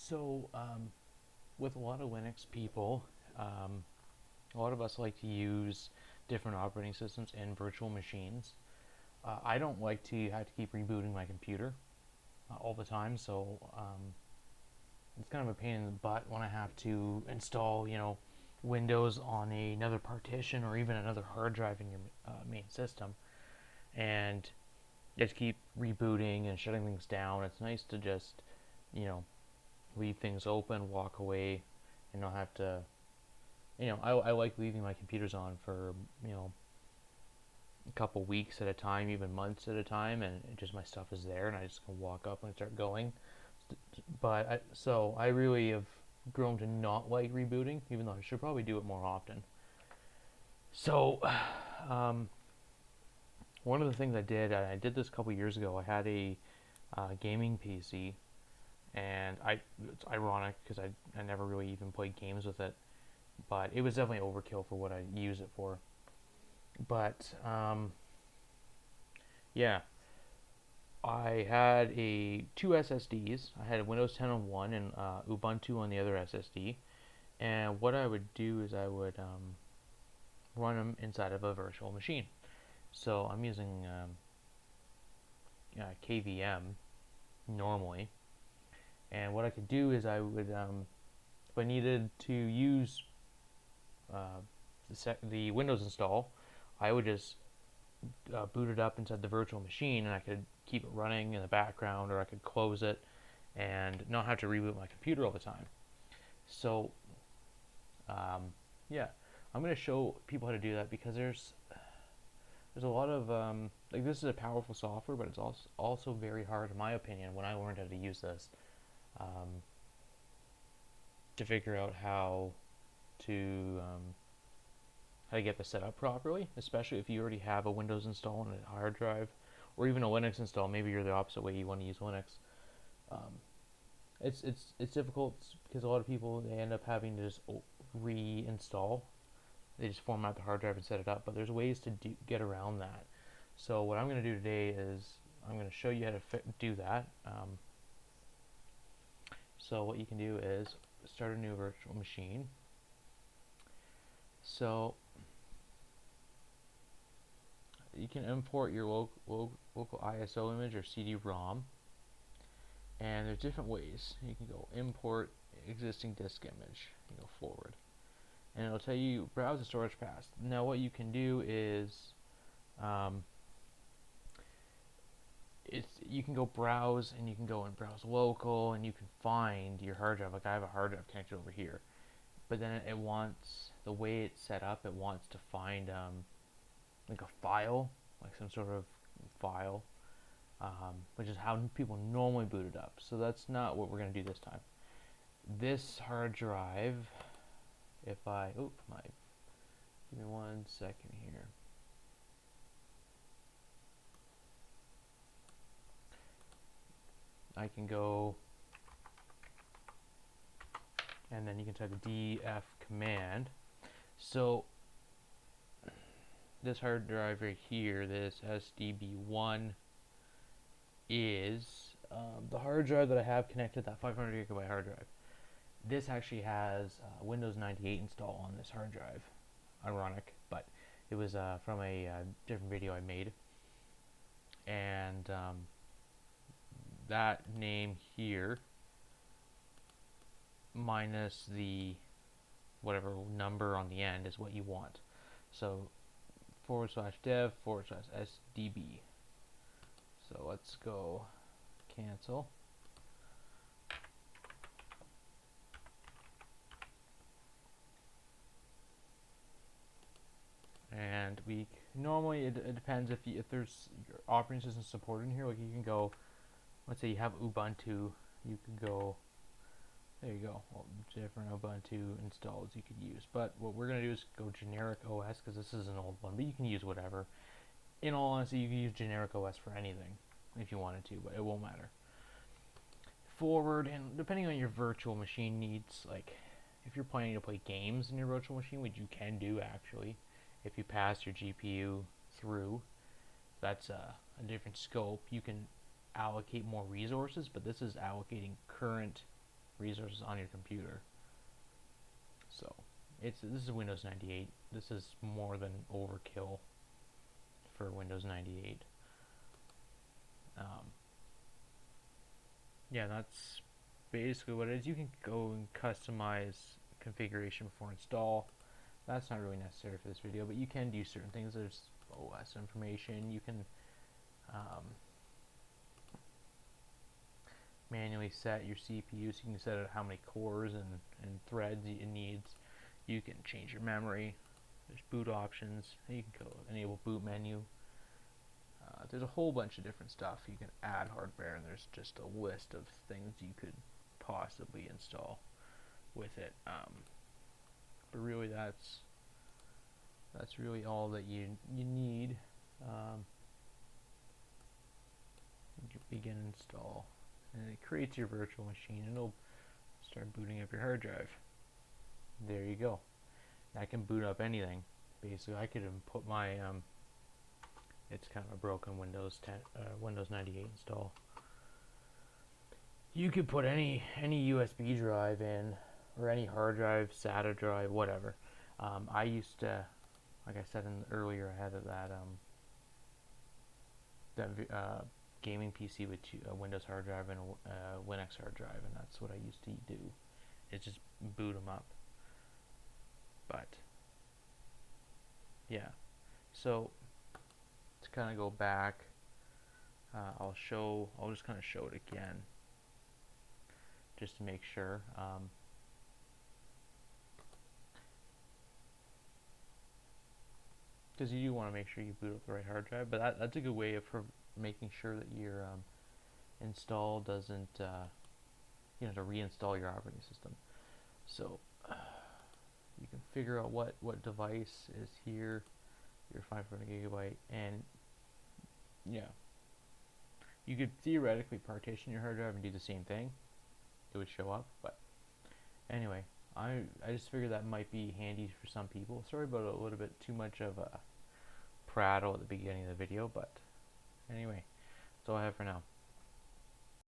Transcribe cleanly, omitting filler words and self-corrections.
So, with a lot of Linux people, a lot of us like to use different operating systems and virtual machines. I don't like to have to keep rebooting my computer all the time, so it's kind of a pain in the butt when I have to install, Windows on another partition or even another hard drive in your main system, and you have to keep rebooting and shutting things down. It's nice to just, you know, leave things open, walk away, and not have to. I like leaving my computers on for a couple weeks at a time, even months at a time, and just my stuff is there, and I just can walk up and start going. So I really have grown to not like rebooting, even though I should probably do it more often. So, um, one of the things I did this a couple years ago. I had a gaming PC, and it's ironic because I never really even played games with it, but it was definitely overkill for what I use it for. But yeah, I had two SSDs. I had a Windows 10 on one and Ubuntu on the other SSD. And what I would do is I would run them inside of a virtual machine. So I'm using KVM normally. And what I could do is I would, if I needed to use uh, the Windows install, I would just boot it up inside the virtual machine, and I could keep it running in the background, or I could close it and not have to reboot my computer all the time. So, yeah, I'm going to show people how to do that because there's a lot of like this is a powerful software, but it's also very hard, in my opinion, when I learned how to use this, um, to figure out to how to get this set up properly, especially if you already have a Windows install on a hard drive, or even a Linux install. Maybe you're the opposite way, you want to use Linux. Um, it's difficult because a lot of people, they end up having to just reinstall. They just format the hard drive and set it up, but there's ways to get around that. So what I'm going to do today is I'm going to show you how to do that. So what you can do is start a new virtual machine. So you can import your local ISO image or CD-ROM, and there's different ways. You can go import existing disk image, you go forward, and it'll tell you browse the storage path. Now what you can do is you can go browse, and you can go and browse local, and you can find your hard drive. Like I have a hard drive connected over here, but then it wants, the way it's set up, it wants to find like a file, like some sort of file, which is how people normally boot it up. So that's not what we're going to do this time. This hard drive, if I, give me 1 second here. I can go, and then you can type a df command. So this hard drive right here, this SDB1, is the hard drive that I have connected, that 500 gigabyte hard drive. This actually has Windows 98 installed on this hard drive. Ironic, but it was from a different video I made. And that name here minus the whatever number on the end is what you want. So /dev/SDB. So let's go cancel. And we normally, it depends if there's your operating system supported in here. Like you can go, let's say you have Ubuntu, you can go, there you go, well, different Ubuntu installs you could use. But what we're going to do is go generic OS, because this is an old one, but you can use whatever. In all honesty, you can use generic OS for anything if you wanted to, but it won't matter. Forward, and depending on your virtual machine needs, like if you're planning to play games in your virtual machine, which you can do actually, if you pass your GPU through, that's a different scope. You can allocate more resources, but this is allocating current resources on your computer. So this is Windows 98. This is more than overkill for Windows 98. Yeah, that's basically what it is. You can go and customize configuration before install. That's not really necessary for this video, but you can do certain things. There's OS information. You can manually set your CPU, so you can set how many cores and threads it needs. You can change your memory. There's boot options. You can go enable boot menu. There's a whole bunch of different stuff. You can add hardware, and there's just a list of things you could possibly install with it. But really, that's really all that you need. You begin install, and it creates your virtual machine, and it'll start booting up your hard drive. There you go. I can boot up anything. Basically, I could put my it's kind of a broken Windows 10, Windows 98 install. You could put any USB drive in, or any hard drive, SATA drive, whatever. I used to, like I said earlier, I had that gaming PC with a Windows hard drive and a Linux hard drive, and that's what I used to do. It's just boot them up. But yeah, so to kind of go back, I'll just kind of show it again, just to make sure. Because you do want to make sure you boot up the right hard drive, but that's a good way of making sure that your install doesn't, to reinstall your operating system. So you can figure out what device is here, your 500 gigabyte, and yeah, you could theoretically partition your hard drive and do the same thing. It would show up, but anyway, I just figured that might be handy for some people. Sorry about a little bit too much of a prattle at the beginning of the video, but anyway, that's all I have for now.